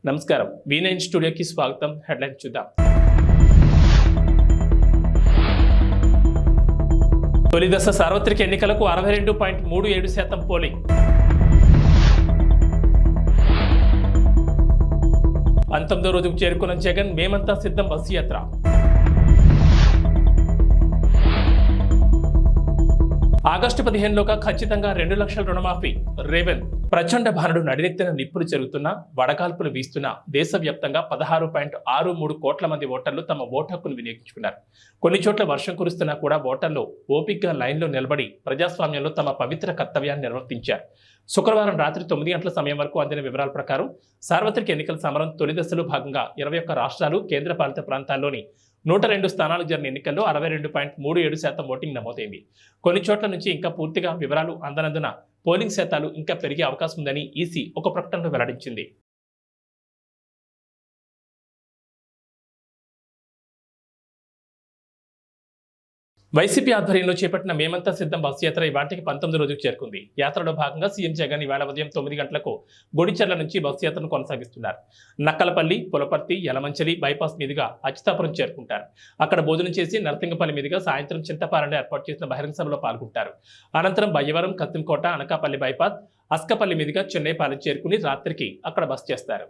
నమస్కారం V9 స్టూడియోకి స్వాగతం. హెడ్లైన్ చూద్దాం. తొలి దశ సార్వత్రిక ఎన్నికలకు 62.37% పోలింగ్. 19వ రోజుకు చేరుకున్న జగన్ మేమంతా సిద్ధం బస్సు యాత్ర. ఆగస్టు 15లోగా ఖచ్చితంగా 2 లక్షల రుణమాఫీ. రేవంత్ ప్రచండ భారడు నడినెత్తిన నిప్పులు జరుగుతున్నా వడగాల్పులు వీస్తున్నా దేశవ్యాప్తంగా 16.63 కోట్ల మంది ఓటర్లు తమ ఓటు హక్కును వినియోగించుకున్నారు. కొన్ని చోట్ల వర్షం కురుస్తున్నా కూడా ఓటర్లు ఓపికగా లైన్లో నిలబడి ప్రజాస్వామ్యంలో తమ పవిత్ర కర్తవ్యాన్ని నిర్వర్తించారు. శుక్రవారం రాత్రి 9 గంటల సమయం వరకు అందిన వివరాల ప్రకారం సార్వత్రిక ఎన్నికల సమరం తొలి దశలో భాగంగా 21 రాష్ట్రాలు కేంద్రపాలిత ప్రాంతాల్లోని 102 స్థానాలకు జరిగిన ఎన్నికల్లో 62.37% ఓటింగ్ నమోదైంది. కొన్ని చోట్ల నుంచి ఇంకా పూర్తిగా వివరాలు అందనందున పోలింగ్ శాతాలు ఇంకా పెరిగే అవకాశం ఉందని ఈసీ ఒక ప్రకటనలో వెల్లడించింది. వైసీపీ ఆధ్వర్యంలో చేపట్టిన మేమంతా సిద్ధం బస్సు యాత్ర ఇవాటికి 19వ రోజుకు చేరుకుంది. యాత్రలో భాగంగా సీఎం జగన్ ఇవాళ ఉదయం 9 గంటలకు గొడిచెర్ల నుంచి బస్సు యాత్రను కొనసాగిస్తున్నారు. నక్కలపల్లి, పులపర్తి, యలమంచిలి బైపాస్ మీదుగా అచ్యుతాపురం చేరుకుంటారు. అక్కడ భోజనం చేసి నర్సింగపల్లి మీదుగా సాయంత్రం చింతపాలెంలో ఏర్పాటు చేసిన బహిరంగ సభలో పాల్గొంటారు. అనంతరం బయ్యవరం, కత్తింకోట, అనకాపల్లి బైపాస్, అస్కపల్లి మీదుగా చెన్నైపాలెం చేరుకుని రాత్రికి అక్కడ బస చేస్తారు.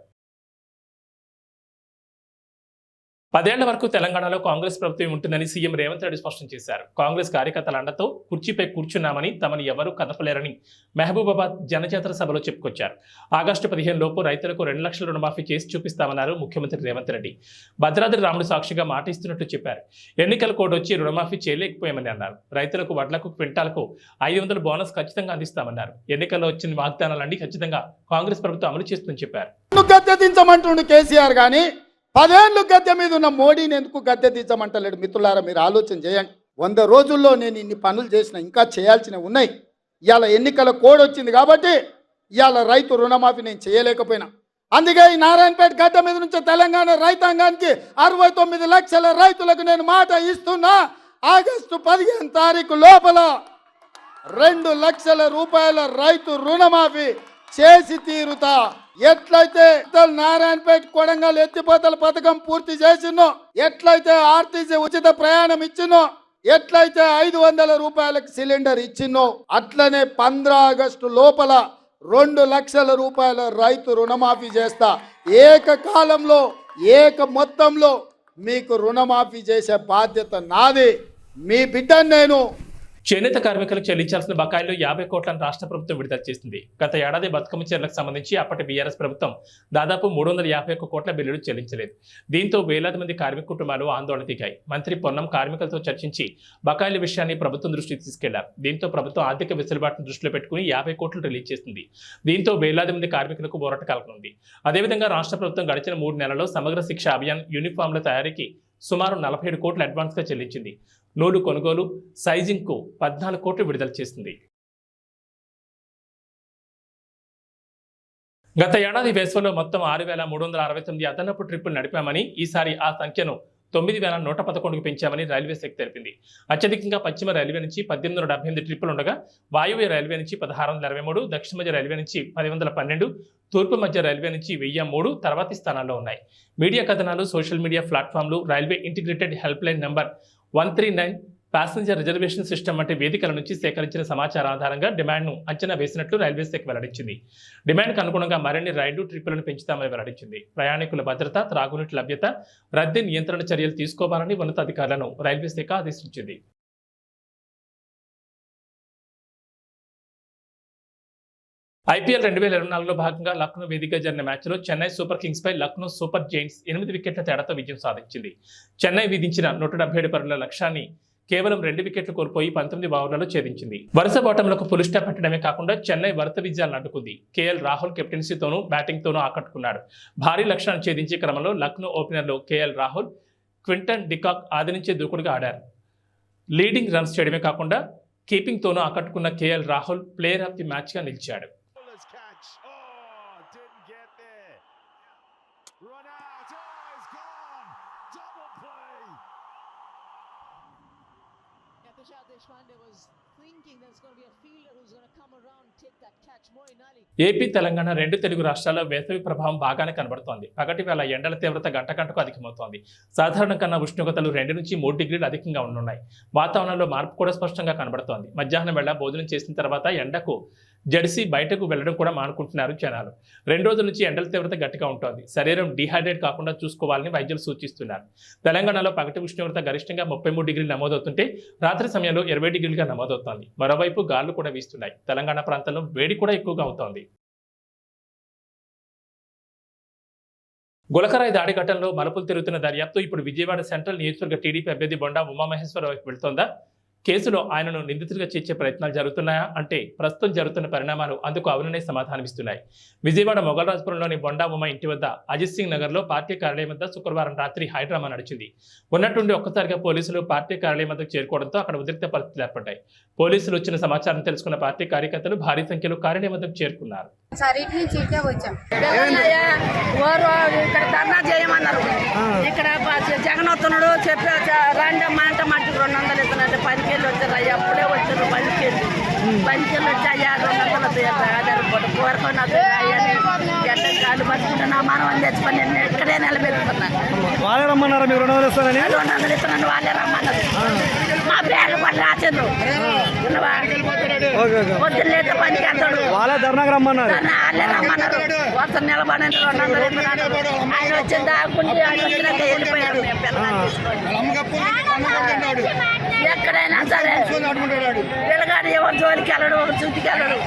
10 ఏళ్ల వరకు తెలంగాణలో కాంగ్రెస్ ప్రభుత్వం ఉంటుందని సీఎం రేవంత్ రెడ్డి స్పష్టం చేశారు. కాంగ్రెస్ కార్యకర్తల అండతో కుర్చీపై కూర్చున్నామని తమని ఎవరూ కదపలేరని మహబూబాబాద్ జనజాతర సభలో చెప్పుకొచ్చారు. ఆగస్టు 15 లోపు రైతులకు 2 లక్షల రుణమాఫీ చేసి చూపిస్తామన్నారు ముఖ్యమంత్రి రేవంత్ రెడ్డి. భద్రాద్రి రాముడు సాక్షిగా మాట ఇస్తున్నట్టు చెప్పారు. ఎన్నికల కోడ్ వచ్చి రుణమాఫీ చేయలేకపోయామని అన్నారు. రైతులకు వడ్లకు క్వింటాలకు 500 బోనస్ ఖచ్చితంగా అందిస్తామన్నారు. ఎన్నికల్లో వచ్చిన వాగ్దానాలన్నీ ఖచ్చితంగా కాంగ్రెస్ ప్రభుత్వం అమలు చేస్తుందని చెప్పారు. కేసీఆర్ గాని 10 ఏళ్ళు గద్దె మీద ఉన్న మోడీని ఎందుకు గద్దె దించమంటలేడు? మిత్రులారా, మీరు ఆలోచన చేయండి. 100 రోజుల్లో నేను ఇన్ని పనులు చేసిన, ఇంకా చేయాల్సినవి ఉన్నాయి. ఇవాళ ఎన్నికల కోడ్ వచ్చింది కాబట్టి ఇవాళ రైతు రుణమాఫీ నేను చేయలేకపోయినా. అందుకే ఈ నారాయణపేట గడ్డ మీద నుంచి తెలంగాణ రైతాంగానికి 69 లక్షల రైతులకు నేను మాట ఇస్తున్నా. ఆగస్టు 15 తారీఖు లోపల 2 లక్షల రూపాయల రైతు రుణమాఫీ చేసి తీరుతా. ఎట్లయితే నారాయణపేట కొడంగల్ ఎత్తిపోతల పథకం పూర్తి చేసినో, ఎట్లయితే ఆర్టీసీ ఉచిత ప్రయాణం ఇచ్చినో, ఎట్లయితే 500 రూపాయలకు సిలిండర్ ఇచ్చినో, అట్లనే 15 ఆగస్టు లోపల 2 లక్షల రూపాయల రైతు రుణమాఫీ చేస్తా. ఏకకాలంలో మొత్తంలో మీకు రుణమాఫీ చేసే బాధ్యత నాది. మీ బిడ్డను నేను. చేనేత కార్మికులకు చెల్లించాల్సిన బకాయిల్లో 50 కోట్లను రాష్ట్ర ప్రభుత్వం విడుదల చేసింది. గత ఏడాది బతుకమ్మ చీరలకు సంబంధించి అప్పటి బీఆర్ఎస్ ప్రభుత్వం దాదాపు 351 కోట్ల బిల్లులు చెల్లించలేదు. దీంతో వేలాది మంది కార్మిక కుటుంబాలు ఆందోళన దిగాయి. మంత్రి పొన్నం కార్మికులతో చర్చించి బకాయిల విషయాన్ని ప్రభుత్వం దృష్టికి తీసుకెళ్లారు. దీంతో ప్రభుత్వం ఆర్థిక వెసులుబాటును దృష్టిలో పెట్టుకుని 50 కోట్లు రిలీజ్ చేసింది. దీంతో వేలాది మంది కార్మికులకు ఊరట కలగనుంది. అదేవిధంగా రాష్ట్ర ప్రభుత్వం గడిచిన 3 నెలల్లో సమగ్ర శిక్ష అభియాన్ యూనిఫామ్ల తయారీకి సుమారు 47 కోట్లు అడ్వాన్స్గా చెల్లించింది. నూలు కొనుగోలు, సైజింగ్కు 14 కోట్లు విడుదల చేసింది. గత ఏడాది వేసవిలో మొత్తం 6,369 అదనపు ట్రిప్పులు నడిపామని, ఈసారి ఆ సంఖ్యను 9,111కు పెంచామని రైల్వే శాఖ తెలిపింది. అత్యధికంగా పశ్చిమ రైల్వే నుంచి 1,878 ట్రిప్పులు ఉండగా వాయువ్య రైల్వే నుంచి 1,623, దక్షిణ మధ్య రైల్వే నుంచి 1,112, తూర్పు మధ్య రైల్వే నుంచి 1,003 తర్వాతి స్థానాల్లో ఉన్నాయి. మీడియా కథనాలు, సోషల్ మీడియా ప్లాట్ఫామ్లు, railway integrated help line number 139, passenger reservation system వంటి వేదికల నుంచి సేకరించిన సమాచారం ఆధారంగా డిమాండ్ను అంచనా వేసినట్లు రైల్వే శాఖ వెల్లడించింది. డిమాండ్కు అనుగుణంగా మరిన్ని రైళ్లు ట్రిప్పులను పెంచుతామని వెల్లడించింది. ప్రయాణికుల భద్రత, త్రాగునీటి లభ్యత, రద్దీ నియంత్రణ చర్యలు తీసుకోవాలని ఉన్నతాధికారులను రైల్వే శాఖ ఆదేశించింది. ఐపీఎల్ 2024లో భాగంగా లక్నో వేదికగా జరిగిన మ్యాచ్లో చెన్నై సూపర్ కింగ్స్ పై లక్నో సూపర్ జైంట్స్ 8 వికెట్ల తేడాతో విజయం సాధించింది. చెన్నై విధించిన 177 పరుగుల లక్ష్యాన్ని కేవలం 2 వికెట్లు కోల్పోయి 19 ఓవర్లలో ఛేదించింది. వరుస బాటంలకు ఫుల్ స్టాప్ పెట్టడమే కాకుండా చెన్నై వరుస విజయాలను అడ్డుకుంది. కేఎల్ రాహుల్ కెప్టెన్సీతోనూ బ్యాటింగ్తోనూ ఆకట్టుకున్నాడు. భారీ లక్ష్యాన్ని ఛేదించే క్రమంలో లక్నో ఓపెనర్లు కేఎల్ రాహుల్, క్వింటన్ డికాక్ ఆదరించే దూకుడుగా ఆడారు. లీడింగ్ రన్స్ చేయడమే కాకుండా కీపింగ్తోనూ ఆకట్టుకున్న KL Rahul player of the మ్యాచ్గా నిలిచాడు. Tushar Deshpande was thinking there's going to be a fielder who's going to come around, take that catch. Moeen Ali. AP Telangana రెండు తెలుగు రాష్ట్రాల్లో వేసవి ప్రభావం బాగానే కనబడుతోంది. పగటి వేళ ఎండల తీవ్రత గంట గంటకు అధికమవుతోంది. సాధారణ కన్నా ఉష్ణోగ్రతలు 2 నుంచి 3 డిగ్రీలు అధికంగా ఉన్నాయి. వాతావరణంలో మార్పు కూడా స్పష్టంగా కనబడుతోంది. మధ్యాహ్నం వేళ భోజనం చేసిన తర్వాత ఎండకు జడిసి బయటకు వెళ్లడం కూడా మానుకుంటున్నారు జనాలు. 2 రోజుల నుంచి ఎండల తీవ్రత గట్టిగా ఉంటుంది. శరీరం డిహైడ్రేట్ కాకుండా చూసుకోవాలని వైద్యులు సూచిస్తున్నారు. తెలంగాణలో పగటి ఉష్ణోగ్రత గరిష్టంగా 33 డిగ్రీలు నమోదవుతుంటే రాత్రి సమయంలో 20 డిగ్రీలుగా నమోదవుతోంది. మరోవైపు గాలులు కూడా వీస్తున్నాయి. తెలంగాణ ప్రాంతంలో వేడి కూడా ఎక్కువగా అవుతోంది. గులకరాయి దాడి ఘటనలో మలుపులు తిరుగుతున్న దర్యాప్తు ఇప్పుడు విజయవాడ సెంట్రల్ నియోజకవర్గ టీడీపీ అభ్యర్థి బొండా ఉమామహేశ్వర వైపు వెళ్తోందా? కేసులో ఆయనను నిందితుడిగా చేర్చే ప్రయత్నాలు జరుగుతున్నాయా అంటే ప్రస్తుతం జరుగుతున్న పరిణామాలు అందుకు అవుననే సమాధానమిస్తున్నాయి. విజయవాడ మొగల్రాజ్పురంలోని బొండా ఉమా ఇంటి వద్ద అజిత్ సింగ్ నగర్లో పార్టీ కార్యాలయం వద్ద శుక్రవారం రాత్రి హైడ్రామా నడిచింది. ఉన్నట్టుండి ఒక్కసారిగా పోలీసులు పార్టీ కార్యాలయం వద్దకు చేరుకోవడంతో అక్కడ ఉద్రిక్త పరిస్థితులు ఏర్పడ్డాయి. పోలీసులు వచ్చిన సమాచారం తెలుసుకున్న పార్టీ కార్యకర్తలు భారీ సంఖ్యలో కార్యాలయం వద్దకు చేరుకున్నారు. ఇక్కడ జగన్ వస్తున్నాడు చెప్పి రండి మాట మట్టి 200 ఇస్తున్నట్టు 10 కేళ్ళు వచ్చారు అయ్యా అప్పుడే వచ్చారు 10 కేళ్ళు వచ్చి అయ్యా 200 ఆధారపడి కోరుకొని ఎట్లా కాళ్ళు పట్టుకుంటే నా మనం తెచ్చుకొని నేను ఇక్కడే నిలబెట్టుకున్నాను. వాళ్ళే రమ్మన్నారా మీరు 200 ఇస్తారని? 200 ఇస్తున్నాను వాళ్ళే రమ్మన్నారు. మా పేర్లు పని రాసేది పొద్దున్న లేక పనికి వెళ్తాడు. వాళ్ళే ధర్నాకు రమ్మన్నారు. వాళ్ళే రమ్మన్నారు. వస్తారు నిలబడి 200 ఇస్తున్నాడు. ఆయన వచ్చింది ఆకుండి ఆయన వచ్చినాక వెళ్ళిపోయారు. మేము పిల్లలు ఎక్కడైనా సరే పిల్లగాడు ఎవరు జోలికి వెళ్ళడు, ఒక చూతికి వెళ్ళడు.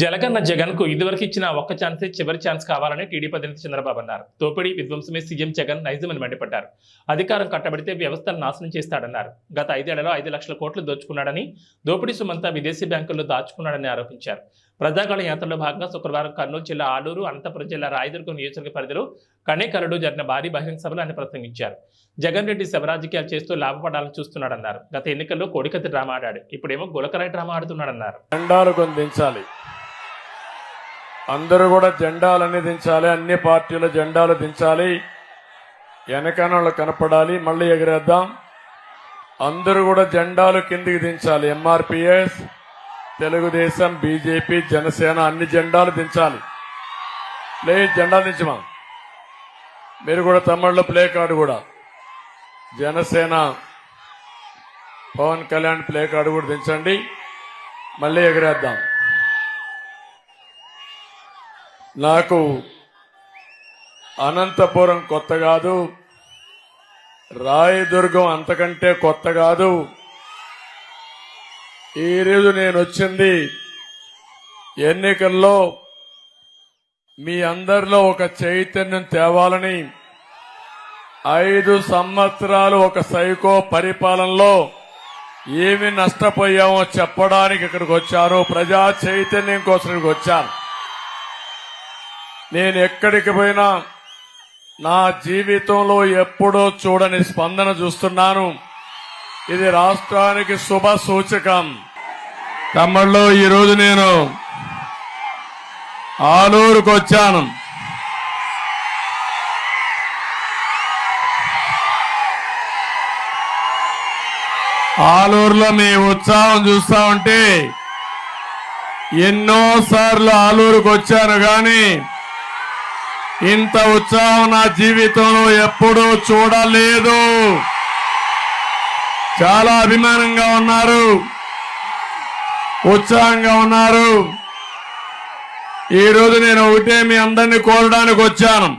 జలగన్న జగన్ కు ఇదివరకు ఇచ్చిన ఒక్క ఛాన్సే చివరి ఛాన్స్ కావాలని టీడీపీ అధినేత చంద్రబాబు అన్నారు. తోపిడి విధ్వంసమే సీఎం జగన్ నైజమని మండిపడ్డారు. అధికారం కట్టబడితే వ్యవస్థను నాశనం చేస్తాడన్నారు. గత 5 ఏళ్లలో 5 లక్షల కోట్లు దోచుకున్నాడని, దోపిడీ సొమ్మంతా విదేశీ బ్యాంకుల్లో దాచుకున్నాడని ఆరోపించారు. ప్రజాగళ యాత్రలో భాగంగా శుక్రవారం కర్నూలు జిల్లా ఆలూరు, అనంతపురం జిల్లా రాయదుర్గం నియోజకవర్గ పరిధిలో కనేకలలో జరిగిన భారీ బహిరంగ సభలు ఆయన ప్రసంగించారు. జగన్ రెడ్డి శవరాజకీయాలు చేస్తూ లాభపడాలని చూస్తున్నాడన్నారు. గత ఎన్నికల్లో కోడికత్తి డ్రామా ఆడాడు, ఇప్పుడేమో గులకరాయి డ్రామా ఆడుతున్నాడన్నారు. జెండాలు కొని దించాలి, అందరూ కూడా జెండాలన్నీ దించాలి, అన్ని పార్టీల జెండాలు దించాలి, వెనకనోళ్ళు కనపడాలి, మళ్ళీ ఎగిరేద్దాం. అందరూ కూడా జెండాలు కిందికి దించాలి. ఎంఆర్పిఎస్, తెలుగుదేశం, బీజేపీ, జనసేన అన్ని జెండాలు దించాలి. జెండాలు దించమా. మీరు కూడా తమిళలో ప్లే కార్డు కూడా జనసేన పవన్ కళ్యాణ్ ప్లే కార్డు కూడా దించండి, మళ్ళీ ఎగిరేద్దాం. నాకు అనంతపురం కొత్త కాదు, రాయదుర్గం అంతకంటే కొత్త కాదు. ఈరోజు నేను వచ్చింది ఎన్నికల్లో మీ అందరిలో ఒక చైతన్యం తేవాలని. 5 సంవత్సరాలు ఒక సైకో పరిపాలనలో ఏమి నష్టపోయామో చెప్పడానికి ఇక్కడికి వచ్చాను. ప్రజా చైతన్యం కోసం ఇక్కడికి వచ్చాను. నేను ఎక్కడికి పోయినా నా జీవితంలో ఎప్పుడూ చూడని స్పందన చూస్తున్నాను. ఇది రాష్ట్రానికి శుభ సూచకం. తమ్ముళ్ళు, ఈరోజు నేను ఆలూరుకు వచ్చాను. ఆలూరులో మీ ఉత్సాహం చూస్తా ఉంటే ఎన్నోసార్లు ఆలూరుకు వచ్చాను, కానీ ఇంత ఉత్సాహం నా జీవితంలో ఎప్పుడూ చూడలేదు. చాలా అభిమానంగా ఉన్నారు, ఉత్సాహంగా ఉన్నారు. ఈరోజు నేను ఒకటే మీ అందరినీ కోరడానికి వచ్చాను.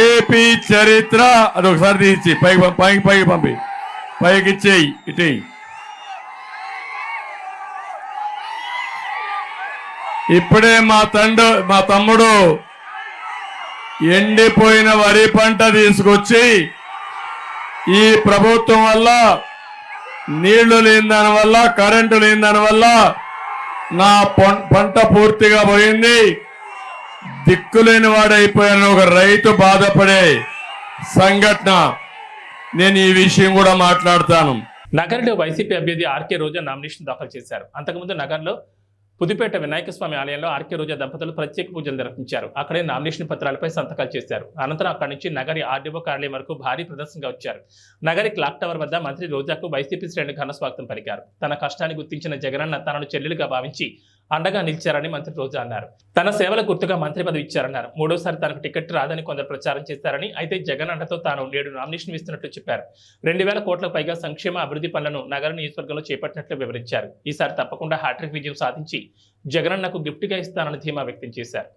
ఏపీ చరిత్ర అదొకసారి తీసి పైకి పంపి పైకి ఇచ్చేయి. ఇటు ఇప్పుడే మా తమ్ముడు ఎండిపోయిన వరి పంట తీసుకొచ్చి ఈ ప్రభుత్వం వల్ల, నీళ్లు లేని దాని వల్ల, కరెంటు లేని దాని వల్ల నా పంట పూర్తిగా పోయింది. దిక్కులేని వాడైపోయాను ఒక రైతు బాధపడే సంఘటన. నేను ఈ విషయం కూడా మాట్లాడతాను. నగర్లో వైసీపీ అభ్యర్థి ఆర్కే రోజా నామినేషన్ దాఖలు చేశారు. అంతకుముందు నగర్లో పుదుపేట వినాయక స్వామి ఆలయంలో ఆర్కే రోజా దంపతులు ప్రత్యేక పూజలు నిర్వహించారు. అక్కడే నామినేషన్ పత్రాలపై సంతకాలు చేశారు. అనంతరం అక్కడి నుంచి నగరి ఆర్డీఓ కార్యాలయం వరకు భారీ ప్రదర్శనగా వచ్చారు. నగరి క్లాక్ టవర్ వద్ద మంత్రి రోజాకు వైసీపీ శ్రేణులు ఘన స్వాగతం పలికారు. తన కష్టాన్ని గుర్తించిన జగనన్న తనను చెల్లెలుగా భావించి అండగా నిలిచారని మంత్రి రోజా అన్నారు. తన సేవల గుర్తుగా మంత్రి పదవి ఇచ్చారన్నారు. మూడోసారి తనకు టికెట్ రాదని కొందరు ప్రచారం చేశారని, అయితే జగన్ అండతో తాను నేడు నామినేషన్ ఇస్తున్నట్లు చెప్పారు. 2000 కోట్లకు పైగా సంక్షేమ అభివృద్ధి పనులను నగర నియోజకవర్గంలో చేపట్టినట్లు వివరించారు. ఈసారి తప్పకుండా హ్యాట్రిక్ విజయం సాధించి జగనన్నకు గిఫ్ట్గా ఇస్తానని ధీమా వ్యక్తం చేశారు.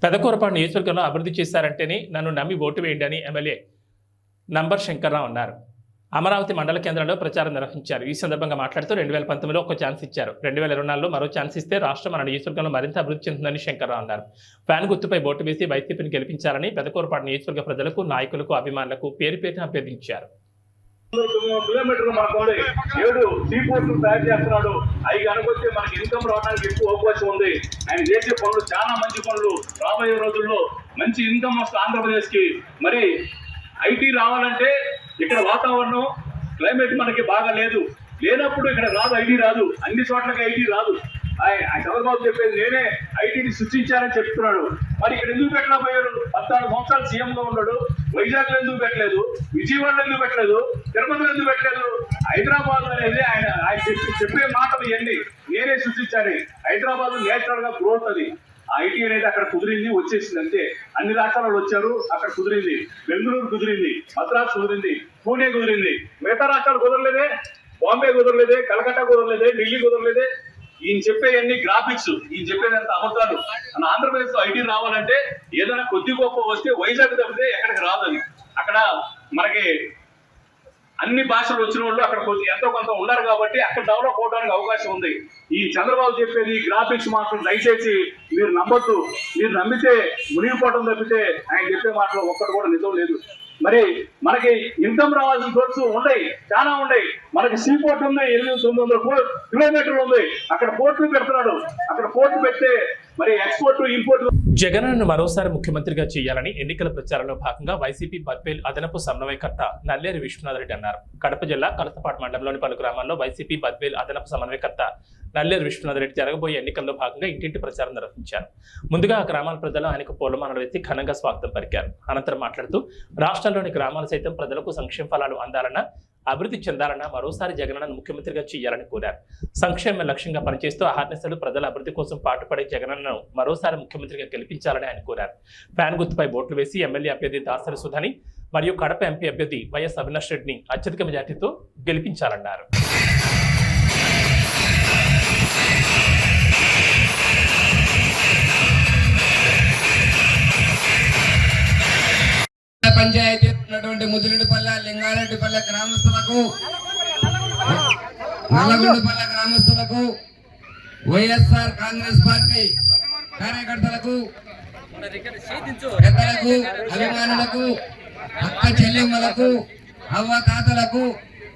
పెదకూరపాడు నియోజకవర్గంలో అభివృద్ధి చేశారంటేనే నన్ను నమ్మి ఓటు వేయండి అని ఎమ్మెల్యే నంబర్ శంకర్రావు అన్నారు. అమరావతి మండల కేంద్రంలో ప్రచారం నిర్వహించారు. ఈ సందర్భంగా మాట్లాడుతూ 2019లో ఒక ఛాన్స్ ఇచ్చారు, 2024లో మరో ఛాన్స్ ఇస్తే రాష్ట్రం మన నియోజకవర్గంలో మరింత అభివృద్ధి చెందుతుందని శంకర్రావు అన్నారు. ఫ్యాన్ గుర్తుపై ఓటు వేసి వైసీపీని గెలిపించాలని పెదకూరపాడు నియోజకవర్గ ప్రజలకు, నాయకులకు, అభిమానులకు పేరు పేరున అభ్యర్థించారు. కిలోమీటర్లు మనకోండి 7 సీ పోర్టులు తయారు చేస్తున్నాడు. అవి కనుకొస్తే మనకి ఇన్కమ్ రావడానికి ఎక్కువ అవకాశం ఉంది. ఆయన చేసే పనులు చాలా మంచి పనులు. రాబోయే రోజుల్లో మంచి ఇన్కమ్ వస్తుంది ఆంధ్రప్రదేశ్ కి. మరి ఐటీ రావాలంటే ఇక్కడ వాతావరణం క్లైమేట్ మనకి బాగా లేనప్పుడు ఇక్కడ రాదు, ఐటీ రాదు. అన్ని చోట్లకి ఐటీ రాదు. చంద్రబాబు చెప్పేది నేనే ఐటీని సృష్టించాలని చెప్తున్నాడు. మరి ఇక్కడ ఎందుకు పెట్టలేకపోయారు? 14 సంవత్సరాలు సీఎం గా ఉన్నాడు. వైజాగ్ లో ఎందుకు పెట్టలేదు? విజయవాడలో ఎందుకు పెట్టలేదు? తిరుపతిలో ఎందుకు పెట్టలేదు? హైదరాబాద్ అనేది ఆయన చెప్పే మాటలు ఇవన్నీ నేనే సృష్టించాను. హైదరాబాద్ నేచురల్ గా గ్రోత్ అది. ఐటీ అనేది అక్కడ కుదిరింది, వచ్చేసింది అంతే. అన్ని రాష్ట్రాలు వచ్చారు, అక్కడ కుదిరింది. బెంగళూరు కుదిరింది, మద్రాసు కుదిరింది, పూణే కుదిరింది. మిగతా రాష్ట్రాలు కుదరలేదే. బాంబే కుదరలేదే, కలకత్తా కుదరలేదే, ఢిల్లీ కుదరలేదే. ఈయన చెప్పేవన్నీ గ్రాఫిక్స్, ఈయన చెప్పేదంత అబద్ధాలు. మన ఆంధ్రప్రదేశ్ లో ఐటీ రావాలంటే ఏదైనా కొద్ది గొప్ప వస్తే వైజాగ్ తప్పితే ఎక్కడికి రాదు. అది అక్కడ మనకి అన్ని భాషలు వచ్చిన వాళ్ళు అక్కడ ఎంతో కొంత ఉన్నారు కాబట్టి అక్కడ డెవలప్ అవడానికి అవకాశం ఉంది. ఈ చంద్రబాబు చెప్పేది గ్రాఫిక్స్ మాత్రం దయచేసి మీరు నమ్మొద్దు. మీరు నమ్మితే మునిగిపోవడం తప్పితే ఆయన చెప్పే మాటలో ఒక్కటి కూడా నిజం లేదు. మరి మనకి ఇన్కమ్ రావాల్సిన సోర్స్ ఉన్నాయి, చాలా ఉన్నాయి. మనకి సీ పోర్ట్ ఉంది, 800-900 కిలోమీటర్లు ఉంది. అక్కడ పోర్టులు పెడుతున్నాడు. అక్కడ పోర్టు పెడితే మరి ఎక్స్పోర్ట్ ఇంపోర్ట్. జగన్ను మరోసారి ముఖ్యమంత్రిగా చేయాలని ఎన్నికల ప్రచారంలో భాగంగా వైసీపీ బద్వేల్ అదనపు సమన్వయకర్త నల్లేరు విశ్వనాథరెడ్డి అన్నారు. కడప జిల్లా కలసపాటు మండలంలోని పలు గ్రామాల్లో వైసీపీ బద్వేల్ అదనపు సమన్వయకర్త నల్లేరు విశ్వనాథరెడ్డి జరగబోయే ఎన్నికల్లో భాగంగా ఇంటింటి ప్రచారం నిర్వహించారు. ముందుగా ఆ గ్రామాల ప్రజలు ఆయనకు పూలమాలలు వేసి ఘనంగా స్వాగతం పలికారు. అనంతరం మాట్లాడుతూ రాష్ట్రంలోని గ్రామాలు సైతం ప్రజలకు సంక్షేమ ఫలాలు అందాలన్నా, అభివృద్ధి చెందాలన్నా మరోసారి జగనన్నను ముఖ్యమంత్రిగా చేయాలని కోరారు. సంక్షేమ లక్ష్యంగా పనిచేస్తూ అహర్నిశలు ప్రజల అభివృద్ధి కోసం పాటుపడే జగనన్నను మరోసారి ముఖ్యమంత్రిగా గెలిపించాలని ఆయన కోరారు. ఫ్యాన్ గుర్తుపై ఓట్లు వేసి ఎమ్మెల్యే అభ్యర్థి దాసరి సుధని మరియు కడప ఎంపీ అభ్యర్థి వైఎస్ అవినాష్ రెడ్డిని అత్యధిక మెజార్టీతో గెలిపించాలన్నారు. పంచాయతీ ఉన్నటువంటి ముదిరెడ్డిపల్లె, లింగారెడ్డిపల్లె గ్రామస్తులకు, నల్లగొండపల్లె గ్రామస్తులకు, వైఎస్ఆర్ కాంగ్రెస్ పార్టీ కార్యకర్తలకు, పెద్దలకు, అభిమానులకు, అక్క చెల్లెమ్మలకు, అవ్వతాతలకు,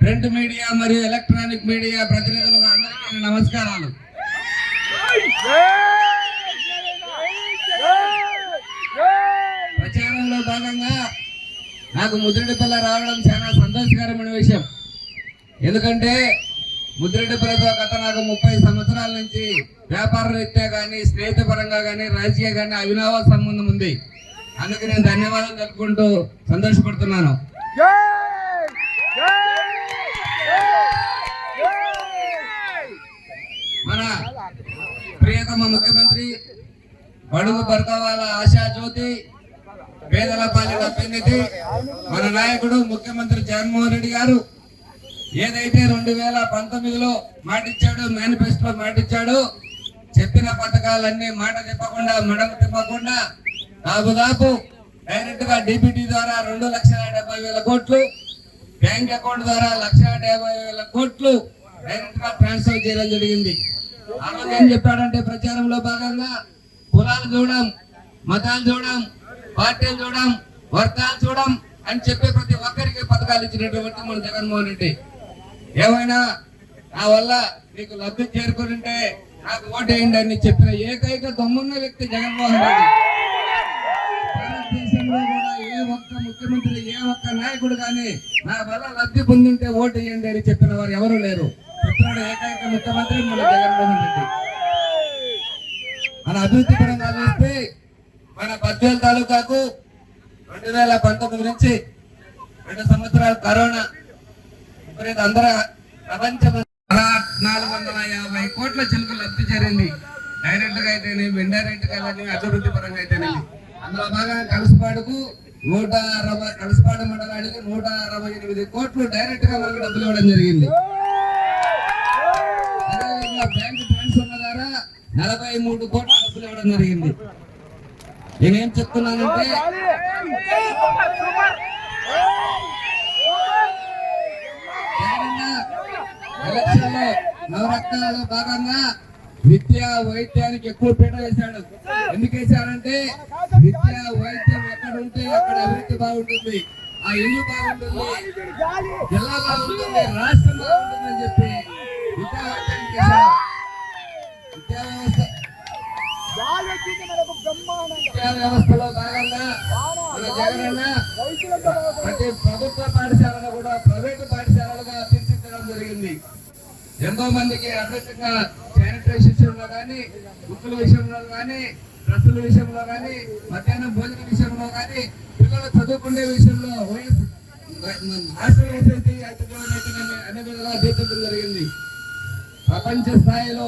ప్రింట్ మీడియా మరియు ఎలక్ట్రానిక్ మీడియా ప్రతినిధులకు అందరికీ నమస్కారాలు. ప్రచారంలో భాగంగా నాకు ముదిరెడ్డిపల్లె రావడం చాలా సంతోషకరమైన విషయం. ఎందుకంటే ముదిరెడ్డిపల్లెతో గత నాకు 30 సంవత్సరాల నుంచి వ్యాపార రీత్యా కానీ, స్నేహితపరంగా కానీ, రాజకీయ కానీ అవినావ సంబంధం ఉంది. అందుకు నేను ధన్యవాదాలు తెలుపుకుంటూ సంతోషపడుతున్నాను. మన ప్రియతమ ముఖ్యమంత్రి బడుగు బర్గవాల ఆశా జ్యోతి పేదల పాలిట పెన్నిధి మన నాయకుడు ముఖ్యమంత్రి జగన్మోహన్ రెడ్డి గారు ఏదైతే 2019లో మాటిచ్చాడు, మేనిఫెస్టోలో మాటిచ్చాడు, చెప్పిన పథకాలన్నీ మాట చెప్పకుండా మడమ తిప్పకుండా దాదాపు డైరెక్ట్ గా డిబిటీ ద్వారా 2,70,000 కోట్లు, బ్యాంక్ అకౌంట్ ద్వారా 1,50,000 కోట్లు డైరెక్ట్ గా ట్రాన్స్ఫర్ చేయడం జరిగింది. ఆ రోజు ఏం చెప్పాడంటే ప్రచారంలో భాగంగా కులాలు చూడం, మతాలు చూడం, పార్టీలు చూడం, వర్గాలు చూడం అని చెప్పి ప్రతి ఒక్కరికి పథకాలు ఇచ్చినటువంటి మన జగన్మోహన్ రెడ్డి. ఏమైనా నా వల్ల నీకు లబ్ధి చేరుకుంటే నాకు ఓటేయండి అని చెప్పిన ఏకైక దమ్మున్న వ్యక్తి జగన్మోహన్ రెడ్డి. భారతదేశంలో కూడా ఏ ఒక్క ముఖ్యమంత్రి, ఏ ఒక్క నాయకుడు కానీ నా వల్ల లబ్ధి పొందింటే ఓటు వేయండి అని చెప్పిన వారు ఎవరు లేరు. చెప్పిన ఏకైక ముఖ్యమంత్రి మన జగన్మోహన్ రెడ్డి. మన అభివృద్ధి పరంగా చూస్తే మన బద్వేల్ తాలూకాకు 2019 నుంచి 2 సంవత్సరాలు కరోనా అందరూ ప్రపంచం 450 కోట్ల చిలుకు లబ్ధి జరిగింది. డైరెక్ట్ గా అయితేనేమి, ఇండైరెక్ట్ గా అభివృద్ధి పరంగా అయితేనేమి. అందులో భాగంగా కలసపాడుకు 160 కలసపాడు మండలానికి 168 కోట్లు డైరెక్ట్ గా మనకు డబ్బులు ఇవ్వడం జరిగింది. అదేవిధంగా బ్యాంకు ట్రాన్స్ఫర్ ద్వారా 43 కోట్ల డబ్బులు ఇవ్వడం జరిగింది. నేనేం చెప్తున్నానంటే ఎలక్షన్ లో నవరత్నాలలో భాగంగా విద్యా వైద్యానికి ఎక్కువ పీట వేశాడు. ఎందుకు వేశాడంటే విద్యా వైద్యం ఎక్కడ ఉంటే అక్కడ అభివృద్ధి బాగుంటుంది, ఆ ఇల్లు బాగుంటుంది, జిల్లా బాగుంటుంది, రాష్ట్రం బాగుంటుంది అని చెప్పి విద్యా వైద్యానికి వేశాడు. విద్యా వ్యవస్థలో భాగంగా మన జగనన్న ప్రతి ప్రభుత్వ పాఠశాలను కూడా ప్రైవేటు పాఠశాలలుగా తీర్చిదిద్దడం జరిగింది. ఎంతో మందికి అద్భుతంగా శానిటైజేషన్ విషయంలో కానీ, బుక్కుల విషయంలో కానీ, డ్రెస్సుల విషయంలో కానీ, మధ్యాహ్నం భోజన విషయంలో కానీ, పిల్లలు చదువుకునే విషయంలో అన్ని విధాలుగా తీర్చడం జరిగింది. ప్రపంచ స్థాయిలో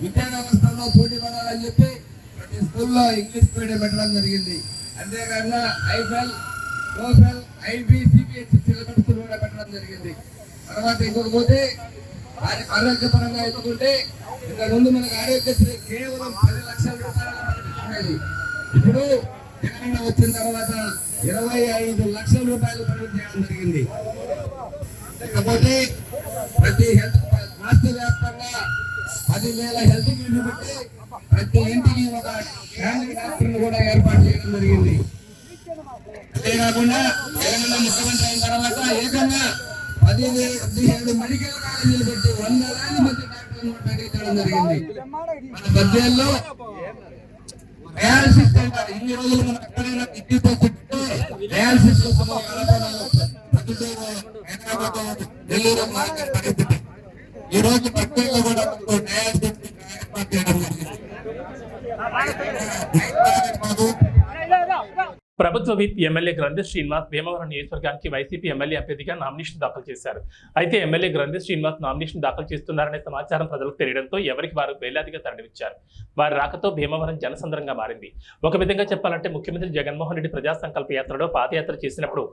విద్యా వ్యవస్థలో పోటీ పడాలని చెప్పి ప్రతి స్కూల్లో ఇంగ్లీష్ మీడియం పెట్టడం జరిగింది. అంతేకాకుండా Eiffel, TOEFL, IB, CBSE syllabus కూడా పెట్టడం జరిగింది. తర్వాత ఇంకొక పోతే ఆరోగ్యపరంగా ఎదుర్కొంటే ఇంకా ముందు మనకు ఆరోగ్యశ్రీ కేవలం 10 లక్షల రూపాయలు, ఇప్పుడు తెలంగాణ వచ్చిన తర్వాత 25 లక్షల రూపాయలు ఖర్చు చేయడం జరిగింది. లేకపోతే ప్రతి హెల్త్ రాష్ట్ర వ్యాప్తంగా 10,000 హెల్త్ క్లినిక్ పెట్టి ప్రతి ఇంటికి ఒక ఫ్యామిలీ డాక్టర్ని కూడా ఏర్పాటు చేయడం జరిగింది. అంతేకాకుండా తెలంగాణ ముఖ్యమంత్రి అయిన తర్వాత ఏకంగా 17 మెడికల్ కాలేజీలు పెట్టి 100,000 మంది డాక్టర్లను ప్రకటించడం జరిగింది. మన బద్వేల్లో డయాలసిస్ సెంటర్ ఇన్ని రోజులు మనం ఎక్కడైనా కిడ్నీతో చుట్టూ డయాలసిస్ హైదరాబాద్, ఢిల్లీలో మార్కెట్ పరిస్థితి. ఈ రోజు బద్వేల్లో కూడా డయాలసిస్ ఏర్పాటు చేయడం జరిగింది. ప్రభుత్వ విప్ ఎమ్మెల్యే గ్రంథి శ్రీనివాస్ భీమవరం నియోజకవర్గానికి వైసీపీ ఎమ్మెల్యే అభ్యర్థిగా నామినేషన్ దాఖలు చేశారు. అయితే ఎమ్మెల్యే గ్రంథి శ్రీనివాస్ నామినేషన్ దాఖలు చేస్తున్నారనే సమాచారం ప్రజలకు తెలియడంతో ఎవరికి వారు వేలాదిగా తరలివచ్చారు. వారి రాకతో భీమవరం జనసంద్రంగా మారింది. ఒక విధంగా చెప్పాలంటే ముఖ్యమంత్రి జగన్మోహన్ రెడ్డి ప్రజా సంకల్ప యాత్రలో పాదయాత్ర చేసినప్పుడు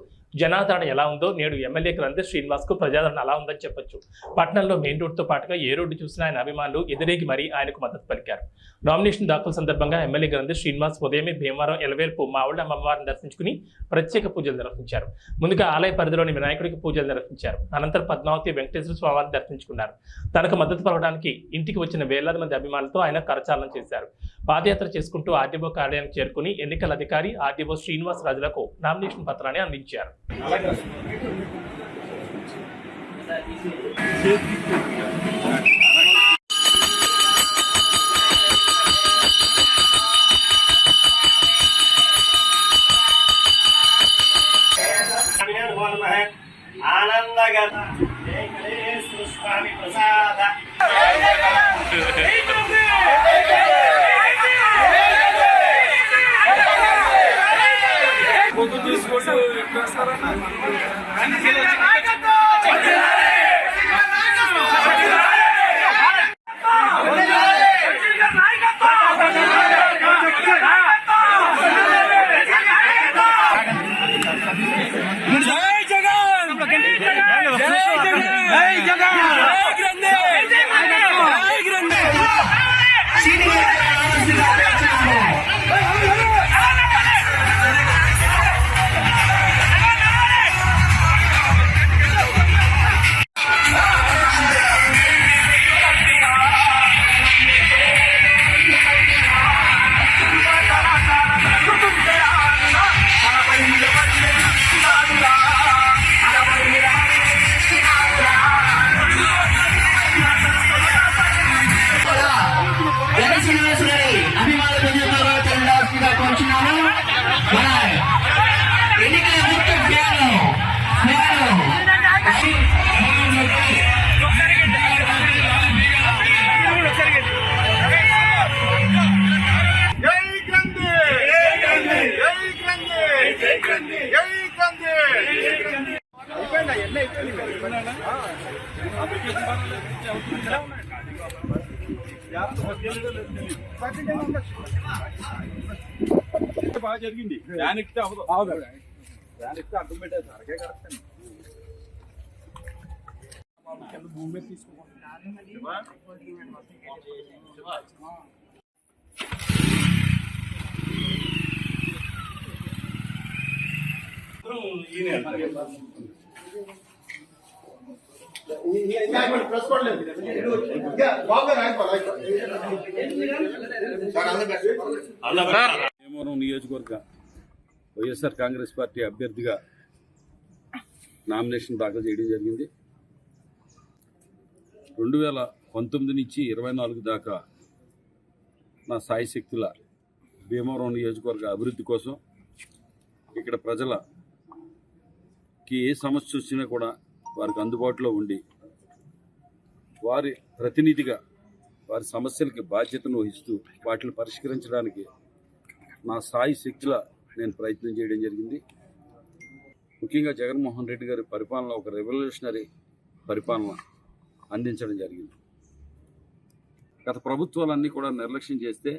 జనాదరణ ఎలా ఉందో నేడు ఎమ్మెల్యే గ్రంథి శ్రీనివాస్ కు ప్రజాదరణ అలా ఉందని చెప్పొచ్చు. పట్టణంలో మెయిన్ రోడ్డుతో పాటుగా ఏ రోడ్డు చూసినా ఆయన అభిమానులు ఎదురేగి మరీ ఆయనకు మద్దతు పలికారు. నామినేషన్ దాఖలు సందర్భంగా ఎమ్మెల్యే గ్రంథి శ్రీనివాస్ ఉదయమే భీమవరం ఎలవేల్పు మావుళ్ళ అమ్మవారిని దర్శించుకుని ప్రత్యేక పూజలు నిర్వహించారు. ముందుగా ఆలయ పరిధిలోని వినాయకుడికి పూజలు నిర్వహించారు. అనంతరం పద్మావతి వెంకటేశ్వర స్వామివారిని దర్శించుకున్నారు. తనకు మద్దతు పలకడానికి ఇంటికి వచ్చిన వేలాది మంది అభిమానులతో ఆయన కరచాలనం చేశారు. పాదయాత్ర చేసుకుంటూ ఆర్డీఓ కార్యాలయానికి చేరుకుని ఎన్నికల అధికారి ఆర్డీఓ శ్రీనివాస్ రాజులకు నామినేషన్ పత్రాన్ని అందించారు. స్వామి ప్రసాద బాగా జరిగింది. దానికి అవదు, దానికి అడ్డం పెట్టేది అరకే కరెక్ట్. భూమి మీద తీసుకోవాలి. భీమవరం నియోజకవర్గ వైఎస్ఆర్ కాంగ్రెస్ పార్టీ అభ్యర్థిగా నామినేషన్ దాఖలు చేయడం జరిగింది. 2019 నుంచి 24 దాకా నా సాయశక్తుల భీమవరం నియోజకవర్గ అభివృద్ధి కోసం ఇక్కడ ప్రజలకి ఏ సమస్య వచ్చినా కూడా వారికి అందుబాటులో ఉండి వారి ప్రతినిధిగా వారి సమస్యలకి బాధ్యతను వహిస్తూ వాటిని పరిష్కరించడానికి నా స్థాయి శక్తిలా నేను ప్రయత్నం చేయడం జరిగింది. ముఖ్యంగా జగన్మోహన్ రెడ్డి గారి పరిపాలన ఒక రెవల్యూషనరీ పరిపాలన అందించడం జరిగింది. గత ప్రభుత్వాలన్నీ కూడా నిర్లక్ష్యం చేస్తే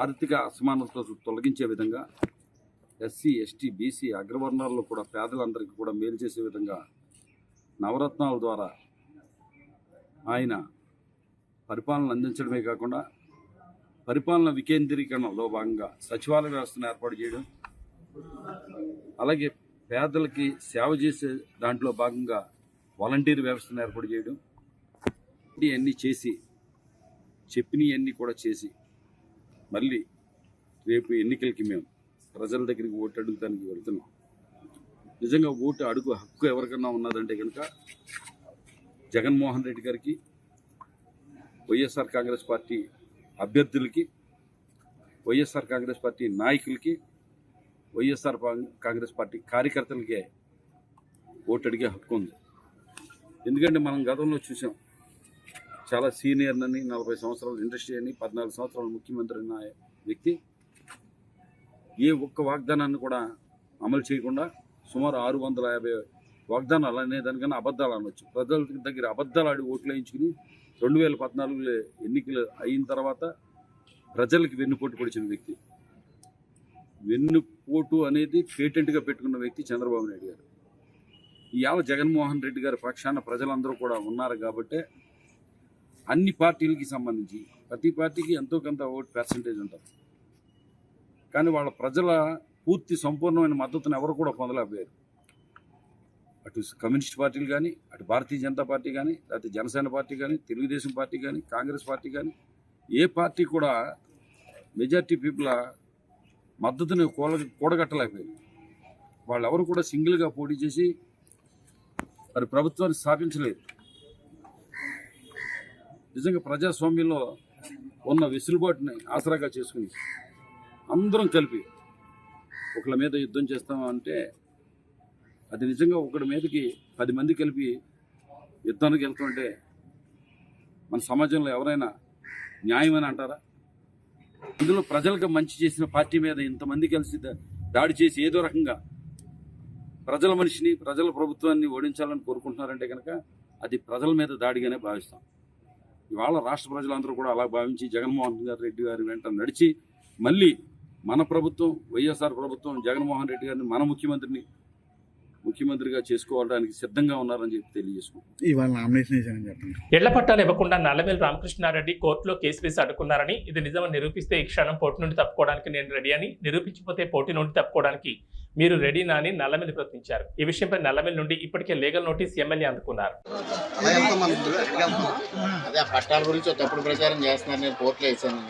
ఆర్థిక అసమానతలు తొలగించే విధంగా ఎస్సీ, ఎస్టీ, బీసీ అగ్రవర్ణాల్లో కూడా పేదలందరికీ కూడా మేలు చేసే విధంగా నవరత్నాల ద్వారా ఆయన పరిపాలన అందించడమే కాకుండా పరిపాలన వికేంద్రీకరణలో భాగంగా సచివాలయ వ్యవస్థను ఏర్పాటు చేయడం, అలాగే పేదలకి సేవ చేసే దాంట్లో భాగంగా వాలంటీర్ వ్యవస్థను ఏర్పాటు చేయడం, ఇవన్నీ చేసి చెప్పినవన్నీ కూడా చేసి మళ్ళీ రేపు ఎన్నికలకి మేము ప్రజల దగ్గరికి ఓటు అడుగుతానికి వెళ్తున్నాం. నిజంగా ఓటు అడుగు హక్కు ఎవరికన్నా ఉన్నదంటే కనుక జగన్మోహన్ రెడ్డి గారికి, వైఎస్ఆర్ కాంగ్రెస్ పార్టీ అభ్యర్థులకి, వైఎస్ఆర్ కాంగ్రెస్ పార్టీ నాయకులకి, వైఎస్ఆర్ కాంగ్రెస్ పార్టీ కార్యకర్తలకే ఓటు అడిగే హక్కు ఉంది. ఎందుకంటే మనం గతంలో చూసాం, చాలా సీనియర్నని 40 సంవత్సరాల ఇండస్ట్రీ అని 14 సంవత్సరాల ముఖ్యమంత్రి అయిన వ్యక్తి ఏ ఒక్క వాగ్దానాన్ని కూడా అమలు చేయకుండా సుమారు 650 వాగ్దానాలు అనేదానికన్నా అబద్ధాలు అనవచ్చు. ప్రజల దగ్గర అబద్ధాలు ఆడి ఓట్లు వేయించుకుని 2014 ఎన్నికలు అయిన తర్వాత ప్రజలకి వెన్నుపోటు పొడిచిన వ్యక్తి. వెన్నుపోటు అనేది పేటెంట్గా పెట్టుకున్న వ్యక్తి చంద్రబాబు నాయుడు గారు. ఇవాళ జగన్మోహన్ రెడ్డి గారి పక్షాన ప్రజలందరూ కూడా ఉన్నారు కాబట్టి అన్ని పార్టీలకి సంబంధించి ప్రతి పార్టీకి ఎంతో కొంత ఓటు పర్సంటేజ్ ఉంటుంది. కానీ వాళ్ళ ప్రజల పూర్తి సంపూర్ణమైన మద్దతును ఎవరు కూడా పొందలేకపోయారు. అటు కమ్యూనిస్ట్ పార్టీలు కానీ, అటు భారతీయ జనతా పార్టీ కానీ, లేకపోతే జనసేన పార్టీ కానీ, తెలుగుదేశం పార్టీ కానీ, కాంగ్రెస్ పార్టీ కానీ, ఏ పార్టీ కూడా మెజార్టీ పీపుల్ మద్దతుని కూడగట్టలేకపోయారు. వాళ్ళెవరు కూడా సింగిల్గా పోటీ చేసి మరి ప్రభుత్వాన్ని స్థాపించలేదు. నిజంగా ప్రజాస్వామ్యంలో ఉన్న వెసులుబాటుని ఆసరాగా చేసుకుని అందరం కలిపి ఒకళ్ళ మీద యుద్ధం చేస్తామంటే అది నిజంగా ఒకటి మీదకి 10 మంది కలిపి యుద్ధానికి వెళ్తుంటే మన సమాజంలో ఎవరైనా న్యాయమని అంటారా? ఇందులో ప్రజలకు మంచి చేసిన పార్టీ మీద ఇంతమంది కలిసి దాడి చేసి ఏదో రకంగా ప్రజల మనిషిని, ప్రజల ప్రభుత్వాన్ని ఓడించాలని కోరుకుంటున్నారంటే కనుక అది ప్రజల మీద దాడిగానే భావిస్తాం. ఇవాళ రాష్ట్ర ప్రజలందరూ కూడా అలా భావించి జగన్మోహన్ రెడ్డి గారి వెంట నడిచి మళ్ళీ మన ప్రభుత్వం, వైఎస్ఆర్ ప్రభుత్వం, జగన్మోహన్ రెడ్డి గారిని మన ముఖ్యమంత్రిగా చేసుకోవడానికి సిద్ధంగా ఉన్నారని చెప్పి తెలియజేసుకుంటాం. ఇళ్ల పట్టాలు ఇవ్వకుండా నల్లమేలు రామకృష్ణారెడ్డి కోర్టులో కేసు వేసి అడ్డుకున్నారని, ఇది నిజమని నిరూపిస్తే ఈ క్షణం పోటీ నుండి తప్పుకోవడానికి నేను రెడీ అని, నిరూపించకపోతే పోటీ నుండి తప్పుకోవడానికి మీరు రెడీనా అని నల్లమేలు ప్రశ్నించారు. ఈ విషయంపై నల్లమేలు నుండి ఇప్పటికే లీగల్ నోటీస్ ఎమ్మెల్యే అందుకున్నారు. అదే పట్టాల గురించి తప్పుడు ప్రచారం చేస్తున్నారు. నేను కోర్టులో వేసాను.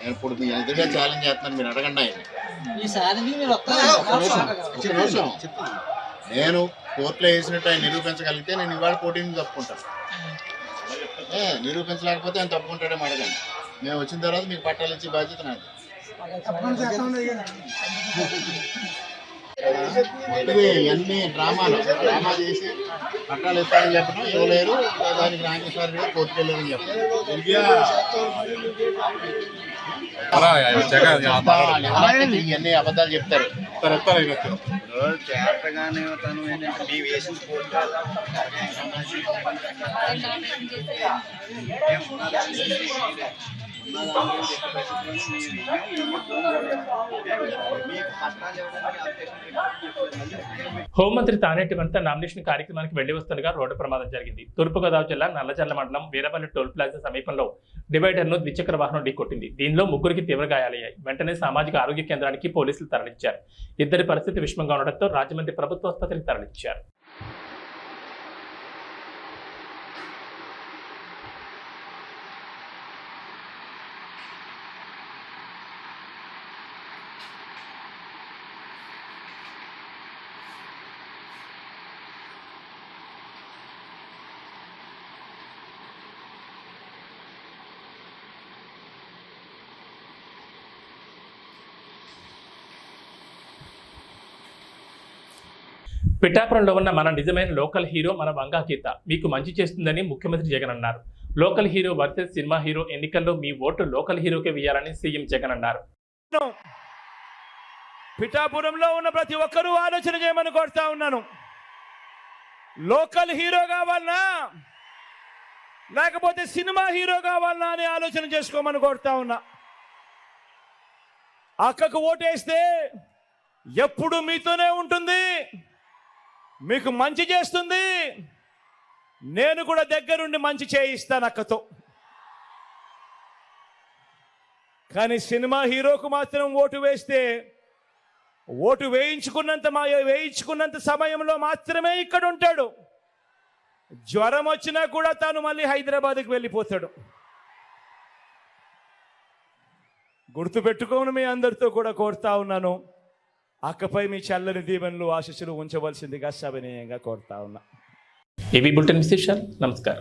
నేను ఇప్పుడు మీ ఎదురుగా ఛాలెంజ్ చేస్తున్నాను. మీరు అడగండి ఆయన. నేను కోర్టులో వేసినట్టు ఆయన నిరూపించగలిగితే నేను ఇవాళ పోటీని తప్పుకుంటాను. నిరూపించలేకపోతే ఆయన తప్పుకుంటాడేమో అడగండి. మేము వచ్చిన తర్వాత మీకు పట్టాలు ఇచ్చే బాధ్యత నాది. ఇవన్నీ డ్రామా చేసి పట్టాలు ఇస్తారని చెప్పడం, ఇవ్వలేరు, దానికి రామకృష్ణ గారు కోర్టుకు వెళ్ళారని చెప్పడం, ఇవన్నీ అబద్ధాలు చెప్తారు. చేతగానే తను ఏంటంటే మీ వేసిన హోంమంత్రి తానేటి వనిత నామినేషన్ కార్యక్రమానికి వెళ్లి వస్తుండగా రోడ్డు ప్రమాదం జరిగింది. తూర్పుగోదావరి జిల్లా నల్లజర్ల మండలం వీరపల్లి టోల్ ప్లాజా సమీపంలో డివైడర్ ను ద్విచక్ర వాహనం ఢీకొట్టింది. దీనిలో ముగ్గురికి తీవ్ర గాయాలయ్యాయి. వెంటనే సామాజిక ఆరోగ్య కేంద్రానికి పోలీసులు తరలించారు. ఇద్దరి పరిస్థితి విషమంగా ఉండడంతో రాజమండ్రి ప్రభుత్వ ఆసుపత్రికి తరలించారు. పిఠాపురంలో ఉన్న మన నిజమైన లోకల్ హీరో మన వంగా గీత మీకు మంచి చేస్తుందని ముఖ్యమంత్రి జగన్ అన్నారు. Local hero versus cinema hero ఎన్నికల్లో మీ ఓటు లోకల్ హీరోకే వేయాలని సీఎం జగన్ అన్నారు. పిఠాపురంలో ఉన్న ప్రతి ఒక్కరూ ఆలోచన చేయమని కోరుతా ఉన్నాను. లోకల్ హీరో కావాలనా లేకపోతే సినిమా హీరో కావాలనా అని ఆలోచన చేసుకోమని కోరుతా ఉన్నా. అక్కకు ఓటేస్తే ఎప్పుడు మీతోనే ఉంటుంది, మీకు మంచి చేస్తుంది. నేను కూడా దగ్గరుండి మంచి చేయిస్తాను అక్కతో. కానీ సినిమా హీరోకు మాత్రం ఓటు వేస్తే ఓటు వేయించుకున్నంత సమయంలో మాత్రమే ఇక్కడ ఉంటాడు. జ్వరం వచ్చినా కూడా తాను మళ్ళీ హైదరాబాద్కి వెళ్ళిపోతాడు. గుర్తుపెట్టుకోను మీ అందరితో కూడా కోరుతా ఉన్నాను. అక్కపై మీ చల్లని దీవెనలు ఆశీస్సులు ఉంచవలసిందిగా సవినయంగా కోరుతా ఉన్నా. ఏబీ బులెటిన్ విశేషాలు. నమస్కారం.